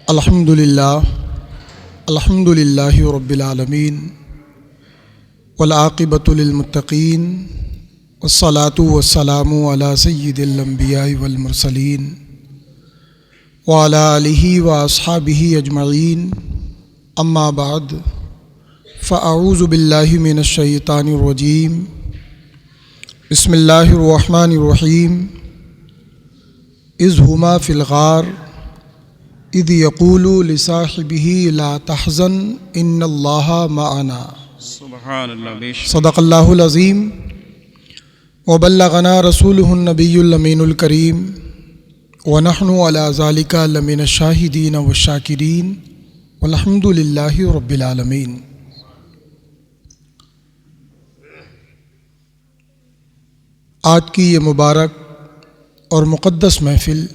الحمدللہ رب العالمین والعاقبۃ للمتقین والصلاة والسلام علی سید الانبیاء والمرسلین وعلی آلہ واصحابہ اجمعین اما بعد فاعوذ باللہ من الشیطان الرجیم بسم اللہ الرحمن الرحیم اذ ہما فی الغار اذ یقول لصاحبہ لا تحزن ان اللہ معنا سبحان اللہ صدق اللہ العظیم وبلغنا رسولہ النبی الامین الکریم ونحن علی ذلک لمن الشاہدین والشاکرین والحمد للہ رب العالمین۔ آج کی یہ مبارک اور مقدس محفل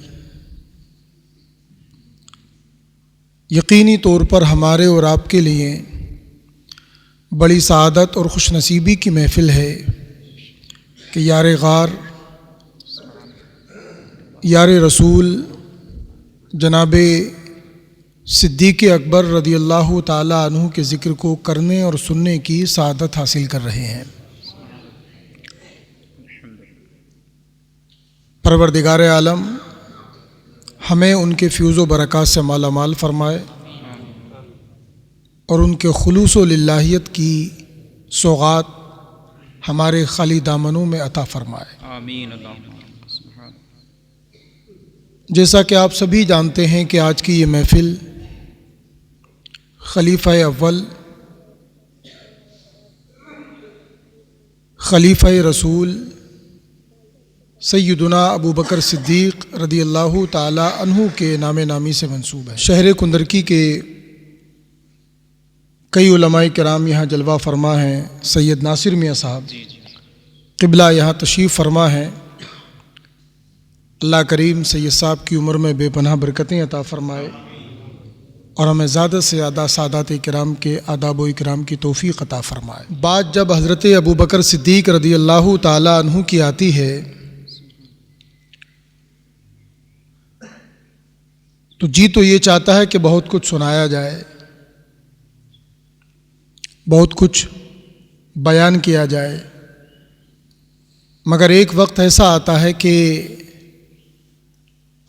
یقینی طور پر ہمارے اور آپ کے لیے بڑی سعادت اور خوش نصیبی کی محفل ہے کہ یار غار یار رسول جناب صدیق اکبر رضی اللہ تعالی عنہ کے ذکر کو کرنے اور سننے کی سعادت حاصل کر رہے ہیں۔ پروردگار عالم ہمیں ان کے فیوز و برکات سے مالا مال فرمائے اور ان کے خلوص و للہیت کی سوغات ہمارے خالی دامنوں میں عطا فرمائے، آمین۔ جیسا کہ آپ سبھی جانتے ہیں کہ آج کی یہ محفل خلیفہ اول خلیفہ رسول سیدنا ابو بکر صدیق رضی اللہ تعالی عنہ کے نام نامی سے منسوب ہے۔ شہر کندرکی کے کئی علماء کرام یہاں جلوہ فرما ہیں۔ سید ناصر میاں صاحب قبلہ یہاں تشریف فرما ہیں۔ اللہ کریم سید صاحب کی عمر میں بے پناہ برکتیں عطا فرمائے اور ہمیں زیادہ سے زیادہ سادات کرام کے آداب و اکرام کی توفیق عطا فرمائے۔ بات جب حضرت ابو بکر صدیق رضی اللہ تعالی عنہ کی آتی ہے تو جی تو یہ چاہتا ہے کہ بہت کچھ سنایا جائے، بہت کچھ بیان کیا جائے، مگر ایک وقت ایسا آتا ہے کہ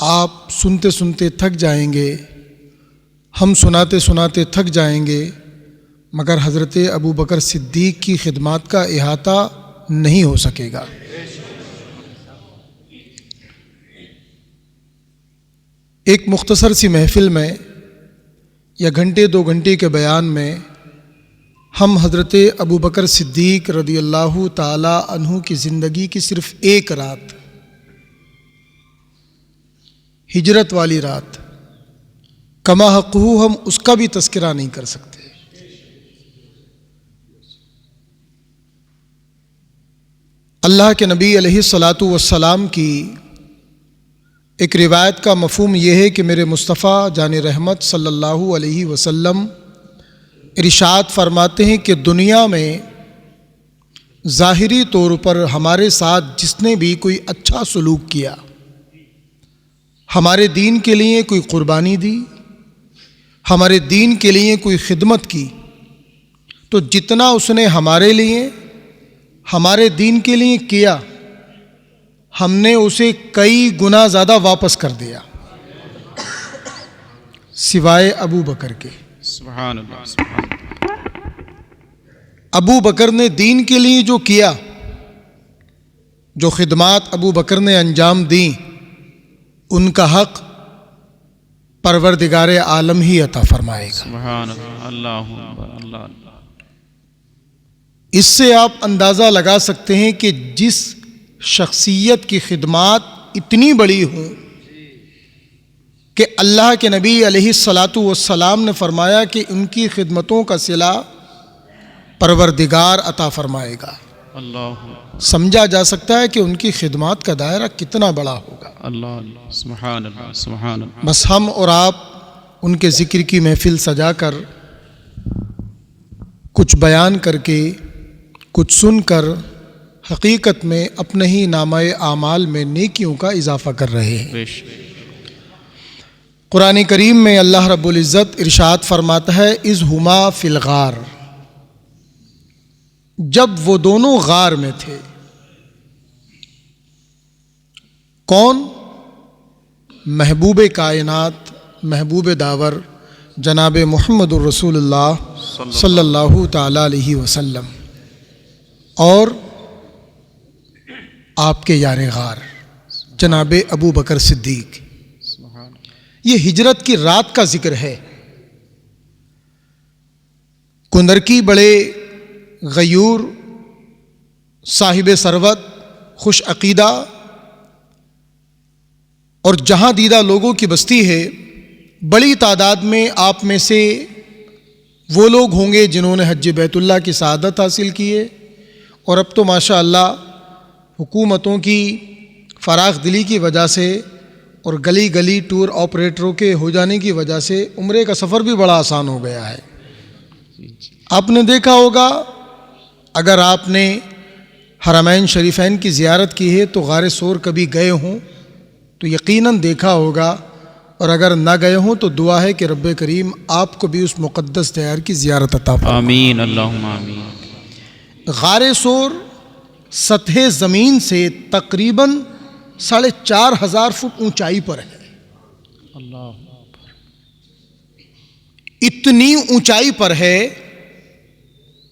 آپ سنتے سنتے تھک جائیں گے، ہم سناتے سناتے تھک جائیں گے، مگر حضرت ابو بکر صدیق کی خدمات کا احاطہ نہیں ہو سکے گا۔ ایک مختصر سی محفل میں یا گھنٹے دو گھنٹے کے بیان میں ہم حضرت ابو بکر صدیق رضی اللہ تعالی عنہ کی زندگی کی صرف ایک رات، ہجرت والی رات، کما حقہ ہم اس کا بھی تذکرہ نہیں کر سکتے۔ اللہ کے نبی علیہ الصلاۃ والسلام کی ایک روایت کا مفہوم یہ ہے کہ میرے مصطفیٰ جان رحمت صلی اللہ علیہ وسلم ارشاد فرماتے ہیں کہ دنیا میں ظاہری طور پر ہمارے ساتھ جس نے بھی کوئی اچھا سلوک کیا، ہمارے دین کے لیے کوئی قربانی دی، ہمارے دین کے لیے کوئی خدمت کی، تو جتنا اس نے ہمارے لیے ہمارے دین کے لیے کیا، ہم نے اسے کئی گنا زیادہ واپس کر دیا، سوائے ابو بکر کے۔ سبحان اللہ۔ ابو بکر نے دین کے لیے جو کیا، جو خدمات ابو بکر نے انجام دیں، ان کا حق پروردگار عالم ہی عطا فرمائے گا۔ سبحان اللہ۔ اللہ اللہ۔ اس سے آپ اندازہ لگا سکتے ہیں کہ جس شخصیت کی خدمات اتنی بڑی ہوں کہ اللہ کے نبی علیہ الصلاۃ والسلام نے فرمایا کہ ان کی خدمتوں کا صلہ پروردگار عطا فرمائے گا، اللہ سمجھا جا سکتا ہے کہ ان کی خدمات کا دائرہ کتنا بڑا ہوگا۔ اللہ۔ سبحان اللہ۔ سبحان اللہ۔ بس ہم اور آپ ان کے ذکر کی محفل سجا کر، کچھ بیان کر کے، کچھ سن کر، حقیقت میں اپنے ہی نامہ اعمال میں نیکیوں کا اضافہ کر رہے ہیں۔ قرآن کریم میں اللہ رب العزت ارشاد فرماتا ہے اذ ہما فی الغار، جب وہ دونوں غار میں تھے۔ کون؟ محبوب کائنات، محبوب داور جناب محمد الرسول اللہ صلی اللہ تعالی علیہ وسلم اور آپ کے یار غار جناب ابو بکر صدیق۔ یہ ہجرت کی رات کا ذکر ہے۔ کندرکی بڑے غیور، صاحب ثروت، خوش عقیدہ اور جہاں دیدہ لوگوں کی بستی ہے۔ بڑی تعداد میں آپ میں سے وہ لوگ ہوں گے جنہوں نے حج بیت اللہ کی سعادت حاصل کی ہے، اور اب تو ماشاء اللہ حکومتوں کی فراخ دلی کی وجہ سے اور گلی گلی ٹور آپریٹروں کے ہو جانے کی وجہ سے عمرے کا سفر بھی بڑا آسان ہو گیا ہے۔ آپ نے دیکھا ہوگا، اگر آپ نے حرمین شریفین کی زیارت کی ہے تو غار ثور کبھی گئے ہوں تو یقیناً دیکھا ہوگا، اور اگر نہ گئے ہوں تو دعا ہے کہ رب کریم آپ کو بھی اس مقدس دیار کی زیارت عطا فرمائے۔ آمین اللہم آمین۔ غار ثور سطح زمین سے تقریباً 4,500 فٹ اونچائی پر ہے۔ اللہ اتنی اونچائی پر ہے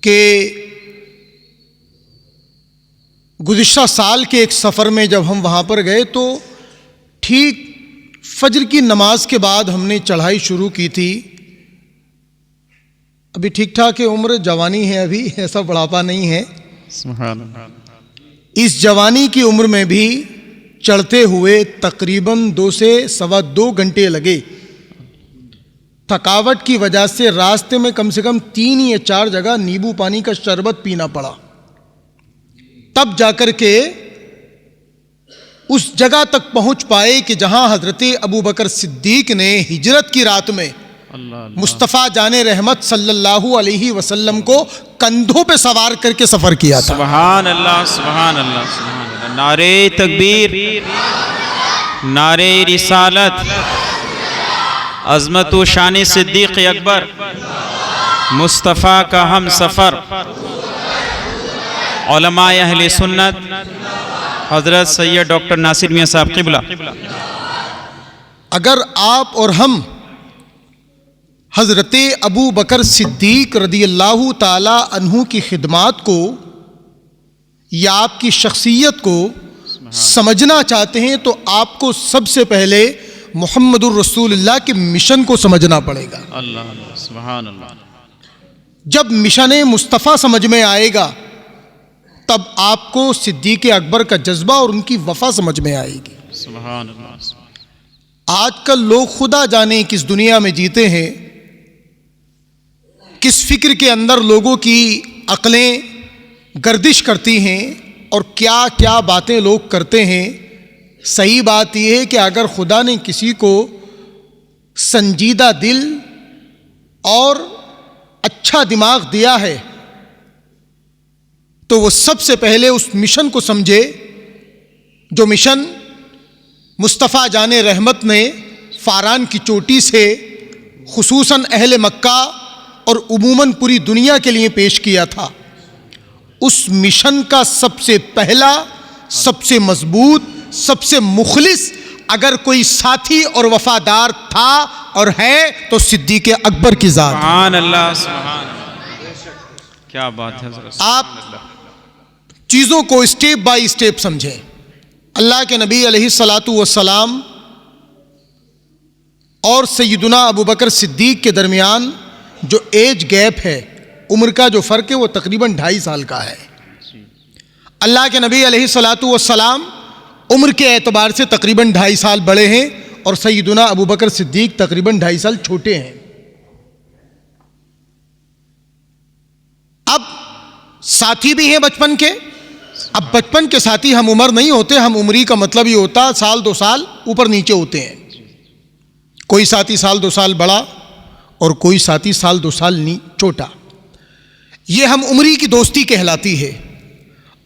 کہ گزشتہ سال کے ایک سفر میں جب ہم وہاں پر گئے تو ٹھیک فجر کی نماز کے بعد ہم نے چڑھائی شروع کی تھی۔ ابھی ٹھیک ٹھاک ہے، عمر جوانی ہے، ابھی ایسا بڑھاپا نہیں ہے۔ سبحان اللہ۔ اس جوانی کی عمر میں بھی چڑھتے ہوئے تقریباً 2 سے سوا 2 گھنٹے لگے۔ تھکاوٹ کی وجہ سے راستے میں کم سے کم 3 یا 4 جگہ نیبو پانی کا شربت پینا پڑا، تب جا کر کے اس جگہ تک پہنچ پائے کہ جہاں حضرت ابو بکر صدیق نے ہجرت کی رات میں مصطفیٰ جان رحمت صلی اللہ علیہ وسلم کو کندھوں پہ سوار کر کے سفر کیا تھا۔ سبحان اللہ سبحان اللہ سبحان اللہ۔ نعرہ تکبیر، نعرہ رسالت، عظمت و شان صدیق اکبر، مصطفیٰ کا ہم سفر، علماء اہل سنت حضرت سید ڈاکٹر ناصر میاں صاحب قبلہ۔ اگر آپ اور ہم حضرت ابو بکر صدیق رضی اللہ تعالی عنہ کی خدمات کو یا آپ کی شخصیت کو سمجھنا چاہتے ہیں تو آپ کو سب سے پہلے محمد الرسول اللہ کے مشن کو سمجھنا پڑے گا۔ اللہ سبحان اللہ۔ جب مشن مصطفیٰ سمجھ میں آئے گا تب آپ کو صدیق اکبر کا جذبہ اور ان کی وفا سمجھ میں آئے گی۔ سبحان اللہ۔ آج کل لوگ خدا جانے کس دنیا میں جیتے ہیں، کس فکر کے اندر لوگوں کی عقلیں گردش کرتی ہیں اور کیا کیا باتیں لوگ کرتے ہیں۔ صحیح بات یہ ہے کہ اگر خدا نے کسی کو سنجیدہ دل اور اچھا دماغ دیا ہے تو وہ سب سے پہلے اس مشن کو سمجھے جو مشن مصطفیٰ جان رحمت نے فاران کی چوٹی سے خصوصاً اہل مکہ اور عموماً پوری دنیا کے لیے پیش کیا تھا۔ اس مشن کا سب سے پہلا، سب سے مضبوط، سب سے مخلص اگر کوئی ساتھی اور وفادار تھا اور ہے تو صدیق اکبر کی ذات۔ سبحان اللہ سبحان اللہ۔ کیا بات ہے حضرت۔ آپ چیزوں کو اسٹیپ بائی اسٹیپ سمجھیں۔ اللہ کے نبی علیہ الصلاۃ والسلام اور سیدنا ابو بکر صدیق کے درمیان جو ایج گیپ ہے، عمر کا جو فرق ہے، وہ تقریباً 2.5 سال کا ہے۔ اللہ کے نبی علیہ الصلاۃ والسلام عمر کے اعتبار سے تقریباً 2.5 سال بڑے ہیں اور سیدنا ابو بکر صدیق تقریباً 2.5 سال چھوٹے ہیں۔ اب ساتھی بھی ہیں بچپن کے۔ اب بچپن کے ساتھی ہم عمر نہیں ہوتے، ہم عمری کا مطلب یہ ہوتا 1-2 سال اوپر نیچے ہوتے ہیں۔ کوئی ساتھی 1-2 سال بڑا اور کوئی ساتھی 1-2 سال چھوٹا۔ یہ ہم عمری کی دوستی کہلاتی ہے۔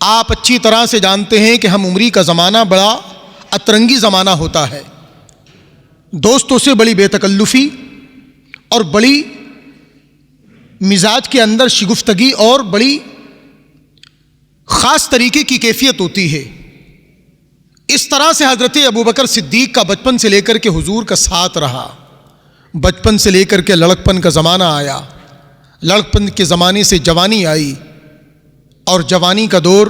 آپ اچھی طرح سے جانتے ہیں کہ ہم عمری کا زمانہ بڑا اترنگی زمانہ ہوتا ہے۔ دوستوں سے بڑی بے تکلفی اور بڑی مزاج کے اندر شگفتگی اور بڑی خاص طریقے کی کیفیت ہوتی ہے۔ اس طرح سے حضرت ابوبکر صدیق کا بچپن سے لے کر کے حضور کا ساتھ رہا۔ بچپن سے لے کر کے لڑکپن کا زمانہ آیا، لڑکپن کے زمانے سے جوانی آئی، اور جوانی کا دور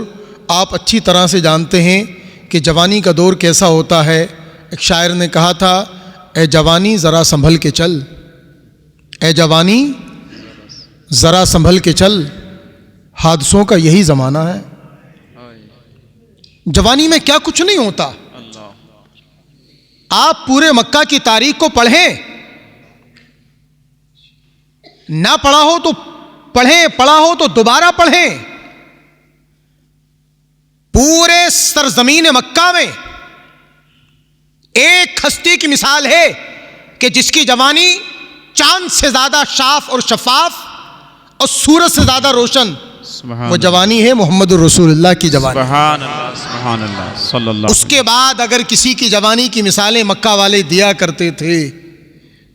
آپ اچھی طرح سے جانتے ہیں کہ جوانی کا دور کیسا ہوتا ہے۔ ایک شاعر نے کہا تھا، اے جوانی ذرا سنبھل کے چل، اے جوانی ذرا سنبھل کے چل، حادثوں کا یہی زمانہ ہے۔ جوانی میں کیا کچھ نہیں ہوتا۔ آپ پورے مکہ کی تاریخ کو پڑھیں، نہ پڑھا ہو تو پڑھیں، پڑھا ہو تو دوبارہ پڑھیں۔ پورے سرزمین مکہ میں ایک ہستی کی مثال ہے کہ جس کی جوانی چاند سے زیادہ صاف اور شفاف اور سورج سے زیادہ روشن، وہ جوانی ہے محمد رسول اللہ کی جوانی۔ سبحان اللہ، سبحان اللہ، صلی اللہ۔ اس کے بعد اگر کسی کی جوانی کی مثالیں مکہ والے دیا کرتے تھے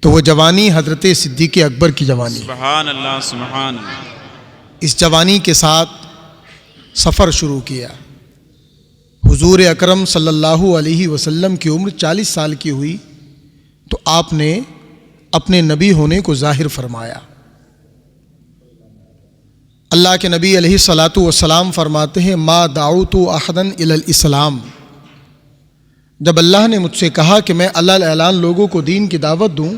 تو وہ جوانی حضرت صدیق اکبر کی جوانی۔ سبحان اللہ، سبحان اللہ۔ اس جوانی کے ساتھ سفر شروع کیا۔ حضور اکرم صلی اللہ علیہ وسلم کی عمر 40 سال کی ہوئی تو آپ نے اپنے نبی ہونے کو ظاہر فرمایا۔ اللہ کے نبی علیہ الصلاۃ والسلام فرماتے ہیں، ما دعوت احدا الی الاسلام، جب اللہ نے مجھ سے کہا کہ میں اللہ اعلان لوگوں کو دین کی دعوت دوں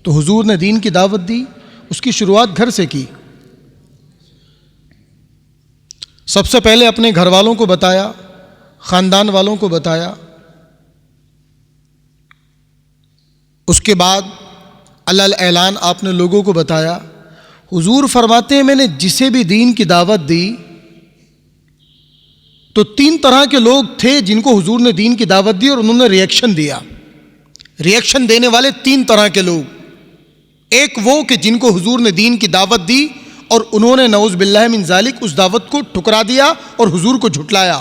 تو حضور نے دین کی دعوت دی۔ اس کی شروعات گھر سے کی۔ سب سے پہلے اپنے گھر والوں کو بتایا، خاندان والوں کو بتایا، اس کے بعد اللہ اعلان آپ نے لوگوں کو بتایا۔ حضور فرماتے ہیں، میں نے جسے بھی دین کی دعوت دی تو 3 طرح کے لوگ تھے جن کو حضور نے دین کی دعوت دی اور انہوں نے ریئیکشن دیا۔ ریئیکشن دینے والے 3 طرح کے لوگ، ایک وہ کہ جن کو حضور نے دین کی دعوت دی اور انہوں نے نعوذ باللہ من ذالک اس دعوت کو ٹھکرا دیا اور حضور کو جھٹلایا،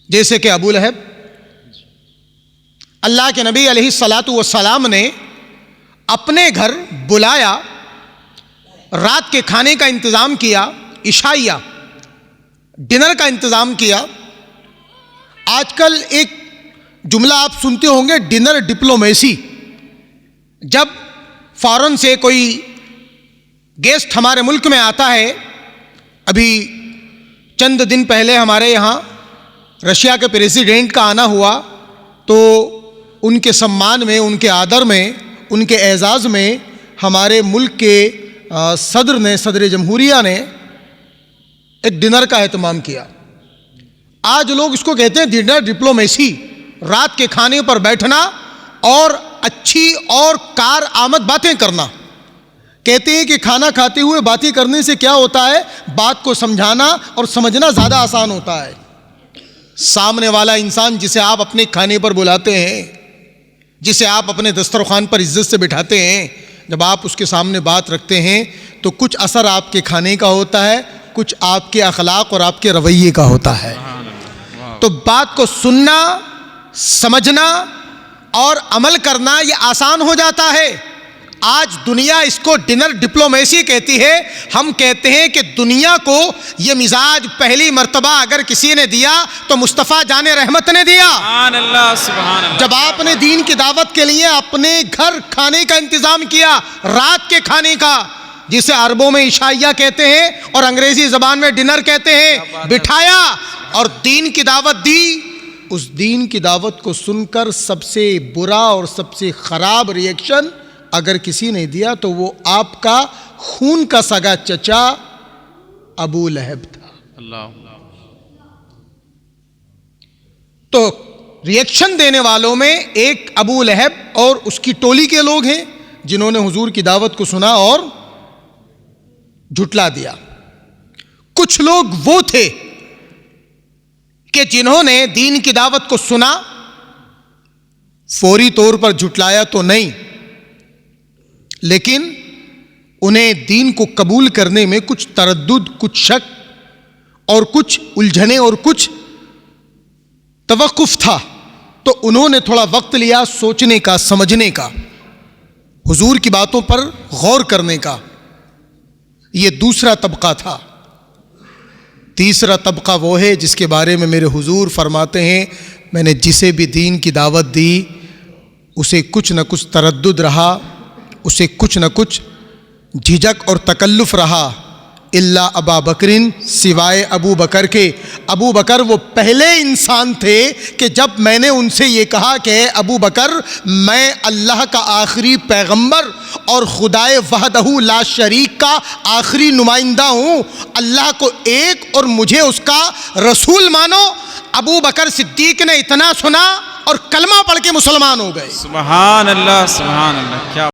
جیسے کہ ابو لہب۔ اللہ کے نبی علیہ الصلاۃ والسلام نے اپنے گھر بلایا، رات کے کھانے کا انتظام کیا، عشائیہ ڈنر کا انتظام کیا۔ آج کل ایک جملہ آپ سنتے ہوں گے، ڈنر ڈپلومیسی۔ جب فارن سے کوئی گیسٹ ہمارے ملک میں آتا ہے، ابھی چند دن پہلے ہمارے یہاں رشیا کے پریزیڈنٹ کا آنا ہوا تو ان کے سمان میں، ان کے آدر میں، ان کے اعزاز میں ہمارے ملک کے صدر جمہوریہ نے ایک ڈنر کا اہتمام کیا۔ آج لوگ اس کو کہتے ہیں ڈنر ڈپلومیسی، رات کے کھانے پر بیٹھنا اور اچھی اور کار آمد باتیں کرنا۔ کہتے ہیں کہ کھانا کھاتے ہوئے باتیں کرنے سے کیا ہوتا ہے، بات کو سمجھانا اور سمجھنا زیادہ آسان ہوتا ہے۔ سامنے والا انسان جسے آپ اپنے کھانے پر بلاتے ہیں، جسے آپ اپنے دسترخوان پر عزت سے بٹھاتے ہیں، جب آپ اس کے سامنے بات رکھتے ہیں تو کچھ اثر آپ کے کھانے کا ہوتا ہے، کچھ آپ کے اخلاق اور آپ کے رویے کا ہوتا ہے۔ تو بات کو سننا، سمجھنا اور عمل کرنا یہ آسان ہو جاتا ہے۔ آج دنیا اس کو ڈنر ڈپلومیسی کہتی ہے۔ ہم کہتے ہیں کہ دنیا کو یہ مزاج پہلی مرتبہ اگر کسی نے دیا تو مصطفیٰ جان رحمت نے دیا۔ سبحان اللہ، سبحان اللہ۔ جب آپ نے دین کی دعوت کے لیے اپنے گھر کھانے کا انتظام کیا، رات کے کھانے کا، جسے عربوں میں عشائیہ کہتے ہیں اور انگریزی زبان میں ڈنر کہتے ہیں، بٹھایا اور دین کی دعوت دی، اس دین کی دعوت کو سن کر سب سے برا اور سب سے خراب ریئیکشن اگر کسی نے دیا تو وہ آپ کا خون کا سگا چچا ابو لہب تھا۔ اللہ۔ تو ریئیکشن دینے والوں میں ایک ابو لہب اور اس کی ٹولی کے لوگ ہیں جنہوں نے حضور کی دعوت کو سنا اور جھٹلا دیا۔ کچھ لوگ وہ تھے کہ جنہوں نے دین کی دعوت کو سنا، فوری طور پر جھٹلایا تو نہیں، لیکن انہیں دین کو قبول کرنے میں کچھ تردد، کچھ شک اور کچھ الجھنیں اور کچھ توقف تھا۔ تو انہوں نے تھوڑا وقت لیا سوچنے کا، سمجھنے کا، حضور کی باتوں پر غور کرنے کا. یہ دوسرا طبقہ تھا. تیسرا طبقہ وہ ہے جس کے بارے میں میرے حضور فرماتے ہیں میں نے جسے بھی دین کی دعوت دی اسے کچھ نہ کچھ تردد رہا، اسے کچھ نہ کچھ جھجک اور تکلف رہا، الا ابا بکرین، سوائے ابو بکر کے. ابو بکر وہ پہلے انسان تھے کہ جب میں نے ان سے یہ کہا کہ اے ابو بکر میں اللہ کا آخری پیغمبر اور خدائے وحدہ لا شریک کا آخری نمائندہ ہوں، اللہ کو ایک اور مجھے اس کا رسول مانو. ابو بکر صدیق نے اتنا سنا اور کلمہ پڑھ کے مسلمان ہو گئے. سبحان اللہ، سبحان اللہ. کیا